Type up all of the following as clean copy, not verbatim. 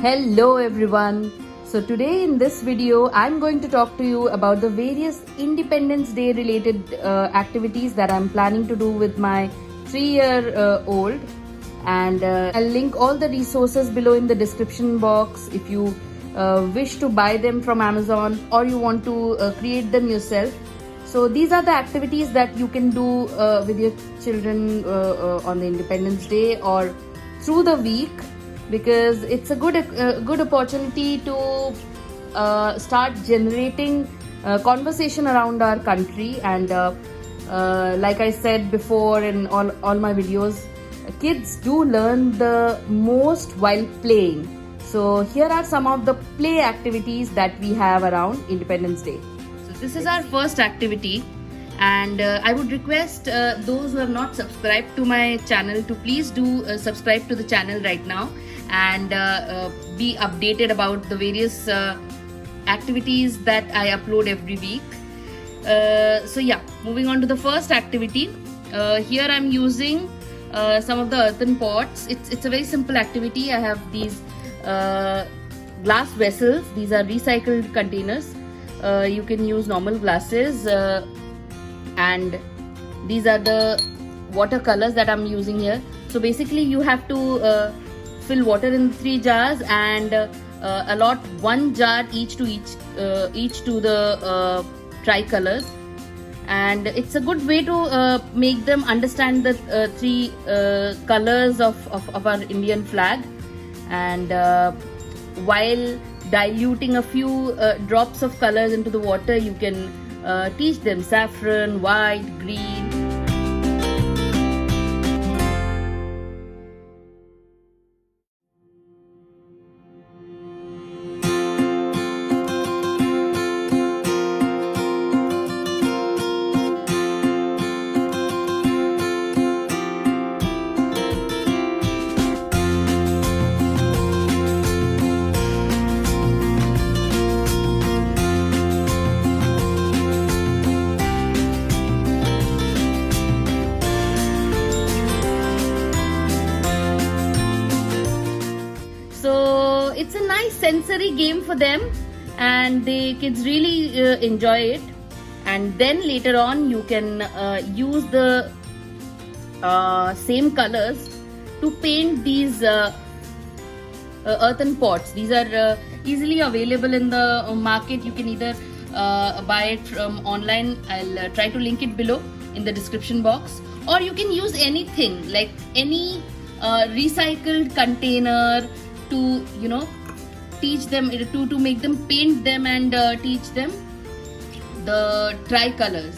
Hello everyone. So today in this video I'm going to talk to you about the various Independence Day related activities that I'm planning to do with my 3-year old, and I'll link all the resources below in the description box if you wish to buy them from Amazon or you want to create them yourself. So these are the activities that you can do with your children on the Independence Day or through the week, because it's a good opportunity to start generating conversation around our country. And like I said before in all my videos, kids do learn the most while playing. So here are some of the play activities that we have around Independence Day. So this is our first activity, and I would request those who have not subscribed to my channel to please do subscribe to the channel right now and be updated about the various activities that I upload every week. So yeah, moving on to the first activity. Here I'm using some of the earthen pots. It's a very simple activity. I have these glass vessels. These are recycled containers. You can use normal glasses, and these are the watercolors that I'm using here. So basically you have to fill water in 3 jars and allot 1 jar each to the tricolors, and it's a good way to make them understand the 3 colors of our Indian flag. And while diluting a few drops of colors into the water, you can teach them saffron, white, green. So it's a nice sensory game for them, and the kids really enjoy it. And then later on you can use the same colors to paint these earthen pots. These are easily available in the market. You can either buy it from online. I'll try to link it below in the description box, or you can use anything, like any recycled container, to teach them, to make them paint them and teach them the tricolors.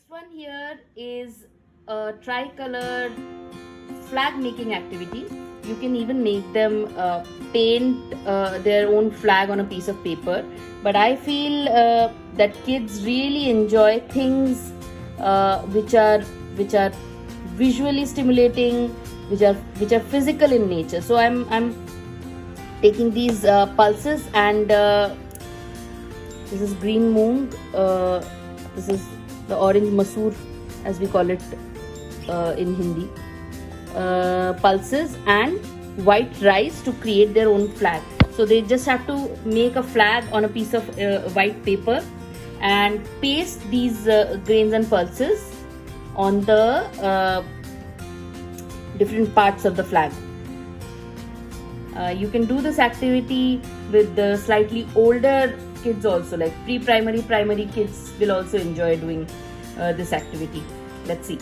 One here is a tricolored flag making activity. You can even make them paint their own flag on a piece of paper, but I feel that kids really enjoy things which are visually stimulating, which are physical in nature. So I'm taking these pulses, and this is green moong, this is the orange masoor as we call it in Hindi, pulses and white rice to create their own flag. So they just have to make a flag on a piece of white paper and paste these grains and pulses on the different parts of the flag. You can do this activity with the slightly older kids also, like pre-primary, primary kids will also enjoy doing this activity. Let's see.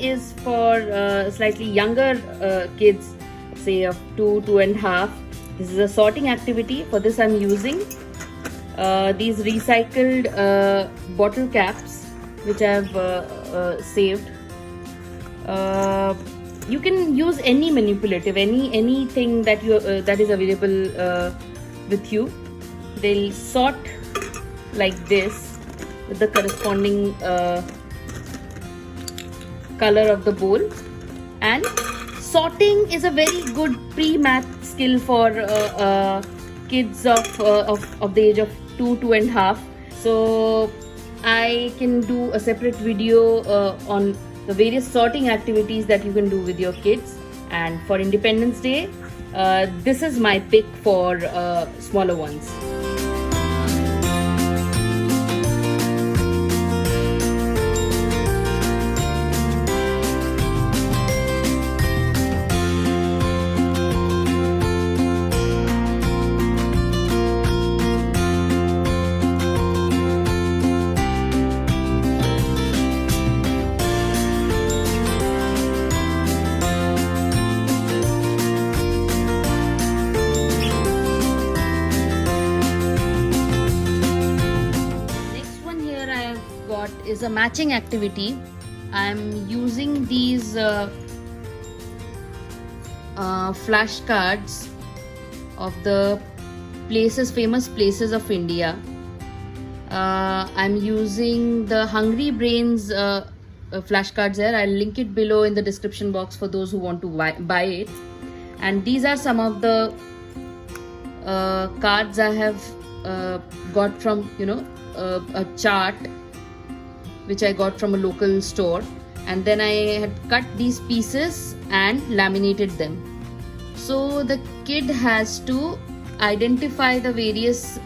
Is for slightly younger kids, say of 2.5. This is a sorting activity. For this I'm using these recycled bottle caps which I've saved. You can use any manipulative, anything that you that is available with you. They'll sort like this with the corresponding color of the bowl. And sorting is a very good pre-math skill for kids of the age of 2.5. So I can do a separate video on the various sorting activities that you can do with your kids. And for Independence Day, this is my pick for smaller ones. Is a matching activity. I'm using these flashcards of the famous places of India. I'm using the Hungry Brains flashcards there. I'll link it below in the description box for those who want to buy it. And these are some of the cards I have got from a chart which I got from a local store, and then I had cut these pieces and laminated them. So the kid has to identify the various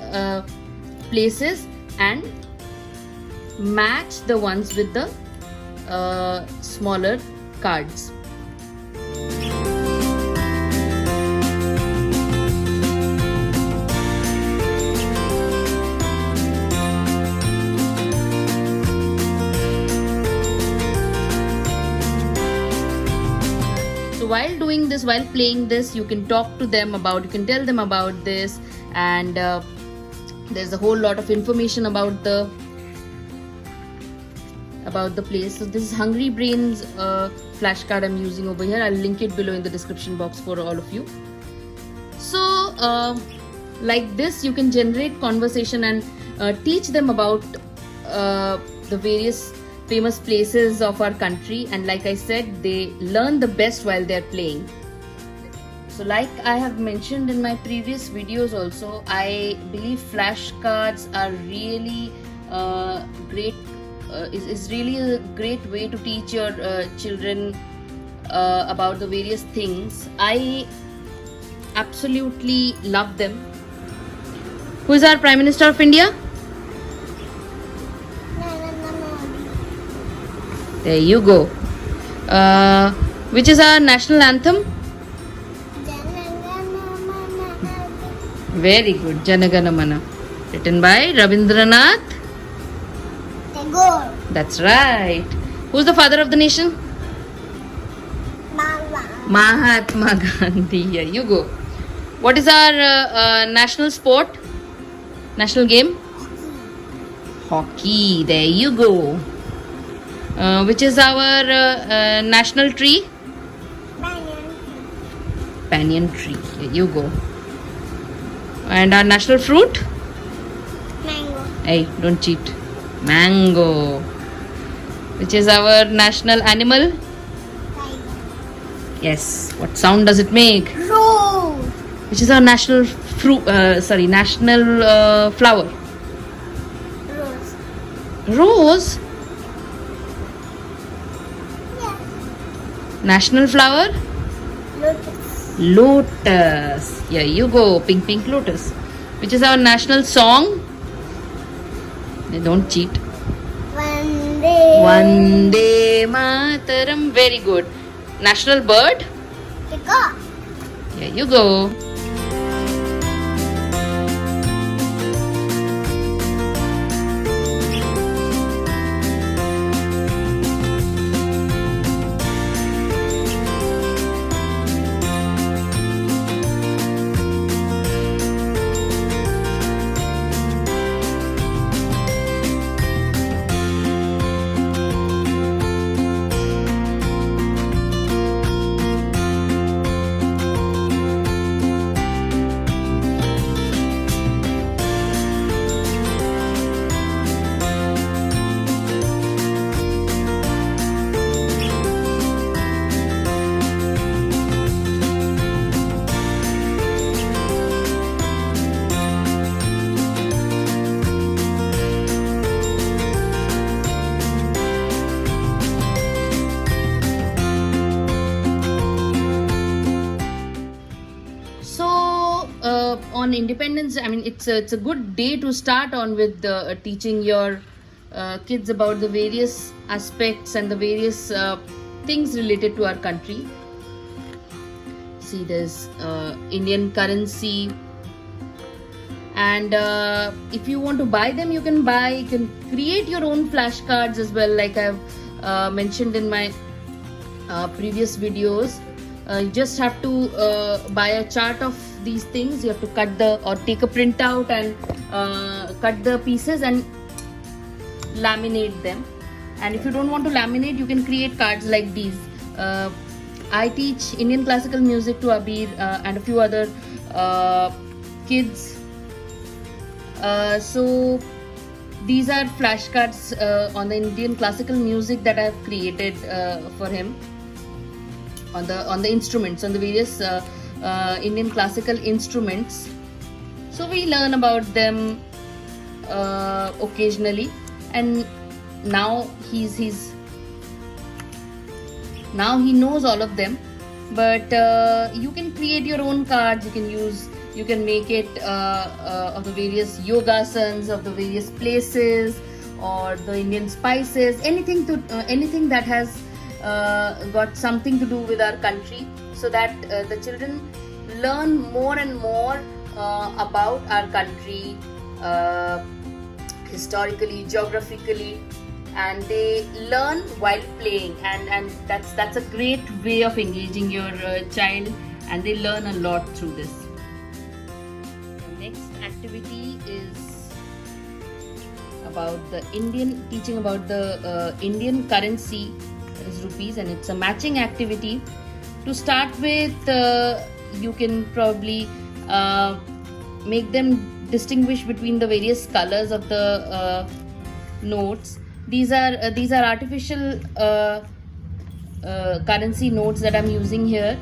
places and match the ones with the smaller cards. So while doing this, while playing this, you can talk to them about, you can tell them about this, and there's a whole lot of information about the place. So this is Hungry Brains flashcard I'm using over here. I'll link it below in the description box for all of you. So like this, you can generate conversation and teach them about the various famous places of our country, and like I said, they learn the best while they're playing. So like I have mentioned in my previous videos also, I believe flashcards are really great. Is really a great way to teach your children about the various things. I absolutely love them. Who is our Prime Minister of India? There you go. Which is our national anthem? Very good. Janagana Mana. Written by Rabindranath Tagore. That's right. Who's the father of the nation? Mahatma Gandhi. Here you go. What is our national sport? National game? Hockey. There you go. Which is our national tree? Banyan tree. Here you go. And our national fruit? Mango. Hey, don't cheat. Mango. Which is our national animal? Tiger. Yes. What sound does it make? Rose. Which is our national fruit? National flower. Rose. Rose. Yeah. National flower? Lotus. Lotus. Here you go. Pink, pink lotus. Which is our national song? Don't cheat. Vande Mataram. Very good. National bird? Peacock. Here you go. On Independence, I mean, it's a good day to start on with teaching your kids about the various aspects and the various things related to our country. See, there's Indian currency, and if you want to buy them, you can create your own flashcards as well, like I've mentioned in my previous videos. You just have to buy a chart of these things. You have to take a printout and cut the pieces and laminate them. And if you don't want to laminate, you can create cards like these. I teach Indian classical music to Abir and a few other kids. So these are flashcards on the Indian classical music that I have created for him. On the instruments, on the various Indian classical instruments. So we learn about them occasionally, and now he knows all of them. But you can create your own cards. You can make it of the various yogasanas of the various places, or the Indian spices, anything that has got something to do with our country, so that the children learn more and more about our country, historically, geographically, and they learn while playing, and that's a great way of engaging your child, and they learn a lot through this. The next activity is about teaching about the Indian currency, that is rupees, and it's a matching activity. To start with, you can probably make them distinguish between the various colors of the notes. These are artificial currency notes that I'm using here.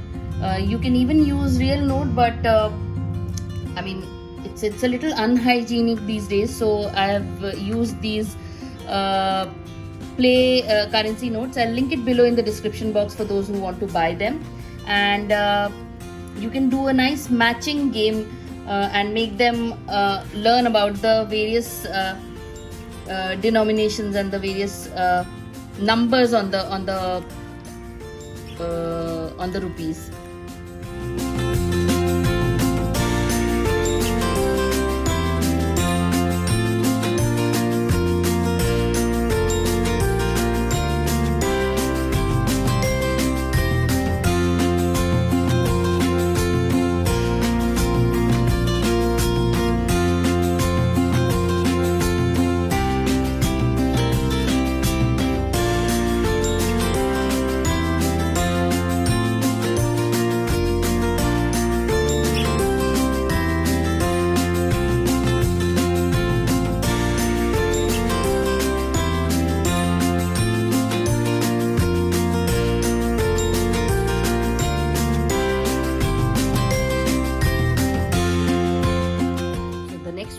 You can even use real note, but I mean, it's a little unhygienic these days, so I have used these play currency notes. I'll link it below in the description box for those who want to buy them, and you can do a nice matching game and make them learn about the various denominations and the various numbers on the on the rupees.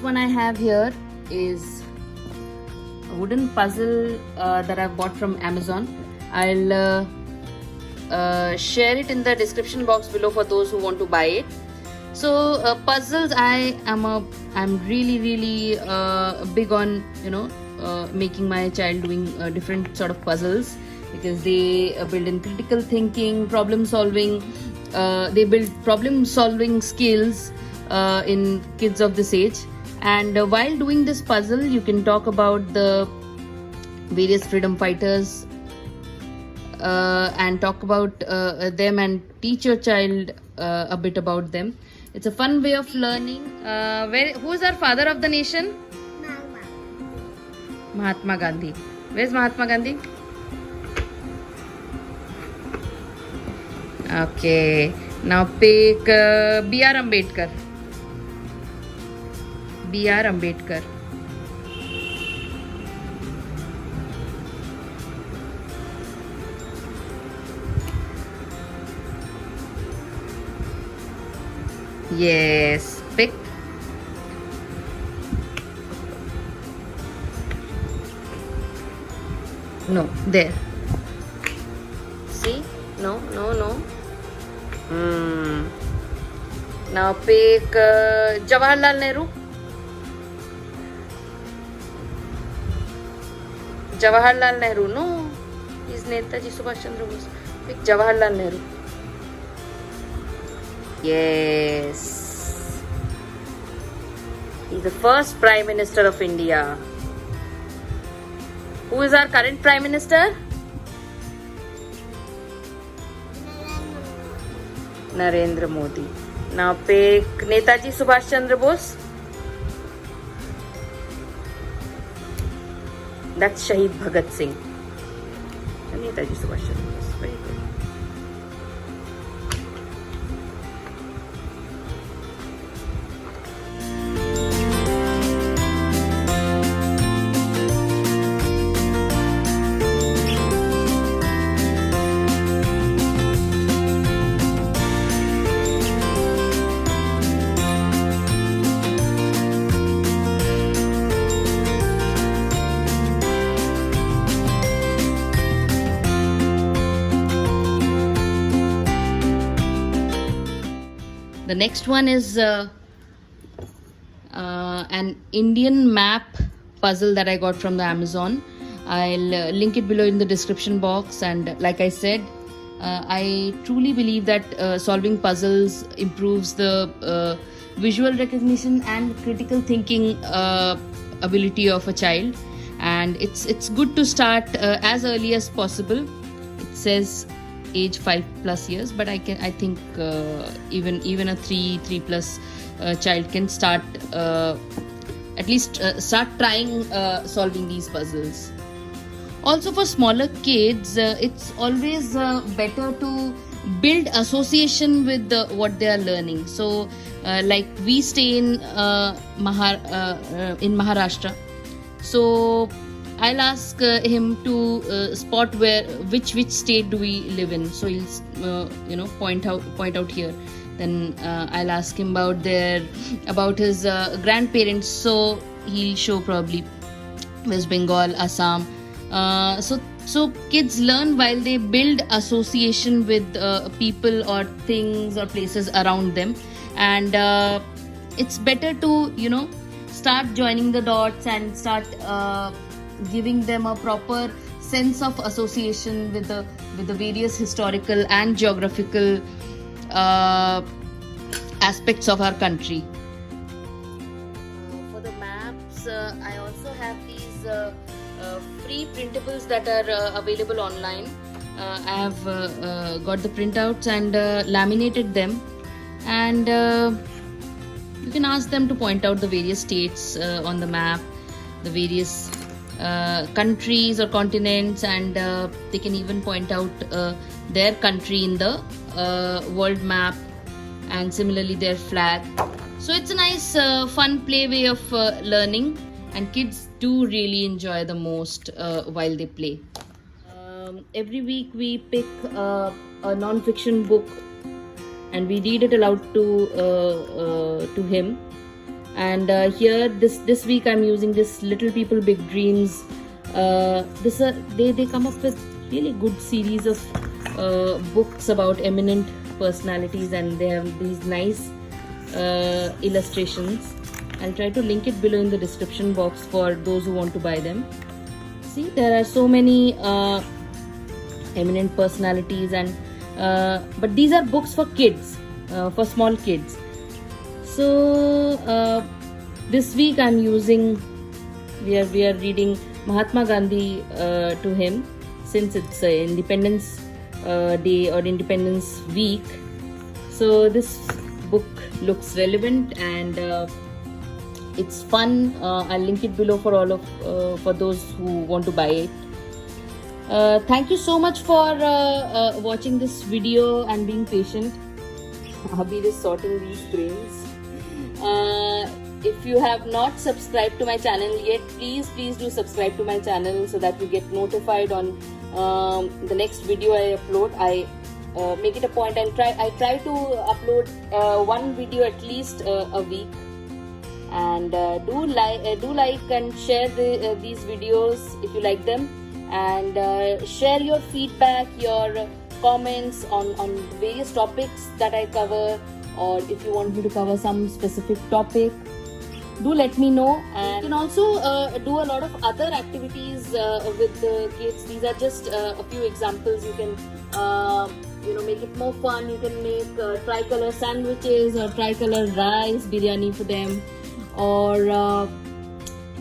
One I have here is a wooden puzzle that I've bought from Amazon. I'll share it in the description box below for those who want to buy it. So puzzles, I'm really big on making my child doing different sort of puzzles, because they build in critical thinking, problem solving. They build problem solving skills in kids of this age. And while doing this puzzle, you can talk about the various freedom fighters and talk about them and teach your child a bit about them. It's a fun way of learning. Who is our father of the nation? Mahatma Gandhi. Where's Mahatma Gandhi? Okay. Now pick B.R. Ambedkar. B.R. Ambedkar. Yes, pick. No, there. See? No. Now pick Jawaharlal Nehru. Jawaharlal Nehru, no, he's Netaji Subhash Chandra Bose. Pick Jawaharlal Nehru. Yes, he's the first Prime Minister of India. Who is our current Prime Minister? Narendra Modi. Now pick Netaji Subhash Chandra Bose. That's Shahid Bhagat Singh. Netaji Subhash Chandra Bose. Very good. The next one is an Indian map puzzle that I got from the Amazon. I'll link it below in the description box. And like I said, I truly believe that solving puzzles improves the visual recognition and critical thinking ability of a child. And it's good to start as early as possible. It says age 5+ years, but I think even a 3+ child can start at least start trying solving these puzzles. Also, for smaller kids, it's always better to build association with what they are learning. So like we stay in Maharashtra, so I'll ask him to spot which state do we live in. So he'll point out here. Then I'll ask him about his grandparents. So he'll show probably West Bengal, Assam. So kids learn while they build association with people or things or places around them, and it's better to start joining the dots and start giving them a proper sense of association with the various historical and geographical aspects of our country. For the maps, I also have these free printables that are available online. I have got the printouts and laminated them, and you can ask them to point out the various states on the map, the various countries or continents, and they can even point out their country in the world map, and similarly their flag. So it's a nice fun play way of learning, and kids do really enjoy the most while they play. Every week we pick a non-fiction book and we read it aloud to him. And here this week I'm using this Little People Big Dreams. They come up with really good series of books about eminent personalities, and they have these nice illustrations. I'll try to link it below in the description box for those who want to buy them. See, there are so many eminent personalities, and but these are books for kids, for small kids. So this week we are reading Mahatma Gandhi to him, since it's Independence Day or Independence Week. So this book looks relevant and it's fun. I'll link it below for all of for those who want to buy it. Thank you so much for watching this video and being patient. Abhi is sorting these grains. If you have not subscribed to my channel yet, please do subscribe to my channel so that you get notified on the next video I upload. I make it a point. I try to upload one video at least a week. And do like and share these videos if you like them, and share your feedback, your comments on various topics that I cover, or if you want me to cover some specific topic, do let me know. And you can also do a lot of other activities with the kids. These are just a few examples. You can make it more fun. You can make tricolor sandwiches or tricolor rice biryani for them, or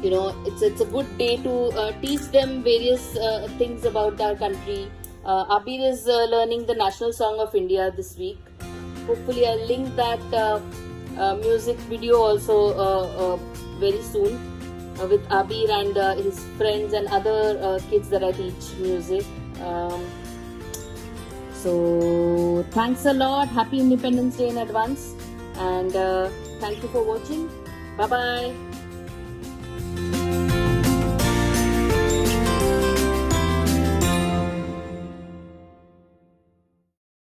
it's a good day to teach them various things about our country. Abir is learning the national song of India this week. Hopefully I'll link that music video also very soon with Abir and his friends and other kids that I teach music. So thanks a lot. Happy Independence Day in advance, and thank you for watching. Bye bye.